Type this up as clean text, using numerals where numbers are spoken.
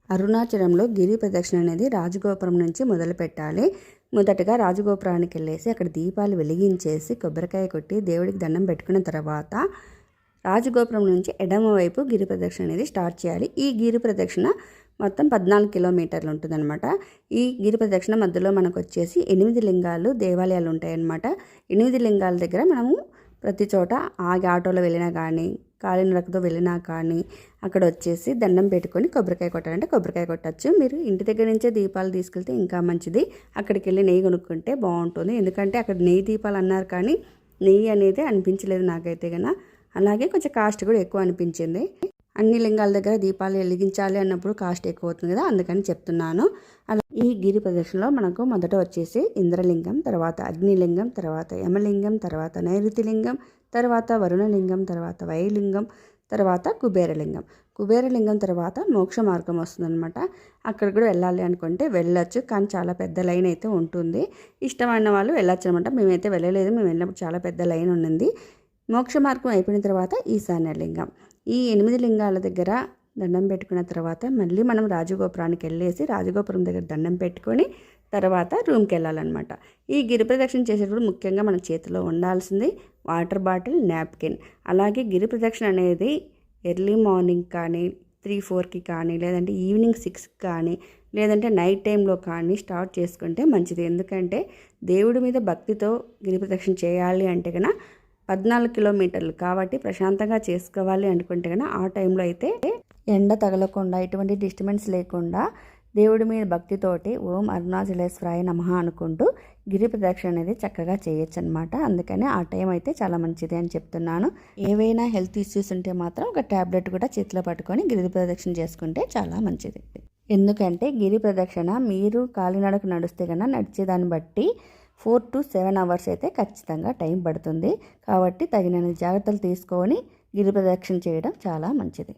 అరుణాచలంలో గిరి ప్రదక్షిణ అనేది రాజగోపురం నుంచి మొదలు పెట్టాలి. మొదటగా రాజగోపురానికి వెళ్ళేసి అక్కడ దీపాలు వెలిగించేసి కొబ్బరికాయ కొట్టి దేవుడికి దండం పెట్టుకున్న తర్వాత రాజగోపురం నుంచి ఎడమ వైపు గిరి ప్రదక్షిణ అనేది స్టార్ట్ చేయాలి. ఈ గిరి ప్రదక్షిణ మొత్తం 14 కిలోమీటర్లు ఉంటుందన్నమాట. ఈ గిరి ప్రదక్షిణ మధ్యలో మనకు వచ్చేసి 8 లింగాలు దేవాలయాలు ఉంటాయన్నమాట. 8 లింగాల దగ్గర మనము ప్రతి చోట ఆగి ఆటోలో వెళ్ళినా కానీ కాలినడకతో వెళ్ళినా కానీ అక్కడ వచ్చేసి దండం పెట్టుకొని కొబ్బరికాయ కొట్టాలంటే కొబ్బరికాయ కొట్టచ్చు. మీరు ఇంటి దగ్గర నుంచే దీపాలు తీసుకెళ్తే ఇంకా మంచిది. అక్కడికి వెళ్ళి నెయ్యి కొనుక్కుంటే బాగుంటుంది. ఎందుకంటే అక్కడ నెయ్యి దీపాలు అన్నారు కానీ నెయ్యి అనేది అనిపించలేదు నాకైతే కన్నా. అలాగే కొంచెం కాస్ట్ కూడా ఎక్కువ అనిపించింది. అన్ని లింగాల దగ్గర దీపాలు వెలిగించాలి అన్నప్పుడు కాస్ట్ ఎక్కువ అవుతుంది కదా, అందుకని చెప్తున్నాను. అలా ఈ గిరి ప్రదక్షిణలో మనకు మొదట వచ్చేసి ఇంద్రలింగం, తర్వాత అగ్నిలింగం, తర్వాత యమలింగం, తర్వాత నైరుతిలింగం, తర్వాత వరుణలింగం, తర్వాత వైలింగం, తర్వాత కుబేరలింగం. కుబేరలింగం తర్వాత మోక్ష మార్గం వస్తుందన్నమాట. అక్కడ కూడా వెళ్ళాలి అనుకుంటే వెళ్ళొచ్చు, కానీ చాలా పెద్ద లైన్ అయితే ఉంటుంది. ఇష్టమైన వాళ్ళు వెళ్ళొచ్చు అనమాట. మేమైతే వెళ్ళలేదు, మేము వెళ్ళినప్పుడు చాలా పెద్ద లైన్ ఉన్నింది. మోక్ష మార్గం అయిపోయిన తర్వాత ఈశాన్యలింగం. ఈ 8 లింగాల దగ్గర దండం పెట్టుకున్న తర్వాత మళ్ళీ మనం రాజగోపురానికి వెళ్ళేసి రాజగోపురం దగ్గర దండం పెట్టుకొని తర్వాత రూమ్కి వెళ్ళాలన్నమాట. ఈ గిరి ప్రదక్షిణ చేసేటప్పుడు ముఖ్యంగా మన చేతిలో ఉండాల్సింది వాటర్ బాటిల్, నాప్కిన్. అలాగే గిరి ప్రదక్షిణ అనేది ఎర్లీ మార్నింగ్ కానీ 3-4కి కానీ లేదంటే ఈవినింగ్ 6కి కానీ లేదంటే నైట్ టైంలో కానీ స్టార్ట్ చేసుకుంటే మంచిది. ఎందుకంటే దేవుడి మీద భక్తితో గిరి ప్రదక్షిణ చేయాలి అంటే కన్నా 14 కిలోమీటర్లు కాబట్టి ప్రశాంతంగా చేసుకోవాలి అనుకుంటే కన్నా ఆ టైంలో అయితే ఎండ తగలకుండా ఎటువంటి డిస్టర్బెన్స్ లేకుండా దేవుడి మీద భక్తితోటి ఓం అరుణాచలేశ్వరాయ నమః అనుకుంటూ గిరి ప్రదక్షిణ అనేది చక్కగా చేయొచ్చు అనమాట. అందుకని ఆ టైం అయితే చాలా మంచిది అని చెప్తున్నాను. ఏవైనా హెల్త్ ఇష్యూస్ ఉంటే మాత్రం ఒక ట్యాబ్లెట్ కూడా చేతిలో పట్టుకొని గిరి ప్రదక్షిణ చేసుకుంటే చాలా మంచిది. ఎందుకంటే గిరి ప్రదక్షిణ మీరు కాలినడక నడిస్తే కన్నా నడిచేదాన్ని బట్టి 4 to 7 అవర్స్ అయితే ఖచ్చితంగా టైం పడుతుంది. కాబట్టి తగినన్ని జాగ్రత్తలు తీసుకొని గిరి ప్రదక్షిణ చేయడం చాలా మంచిది.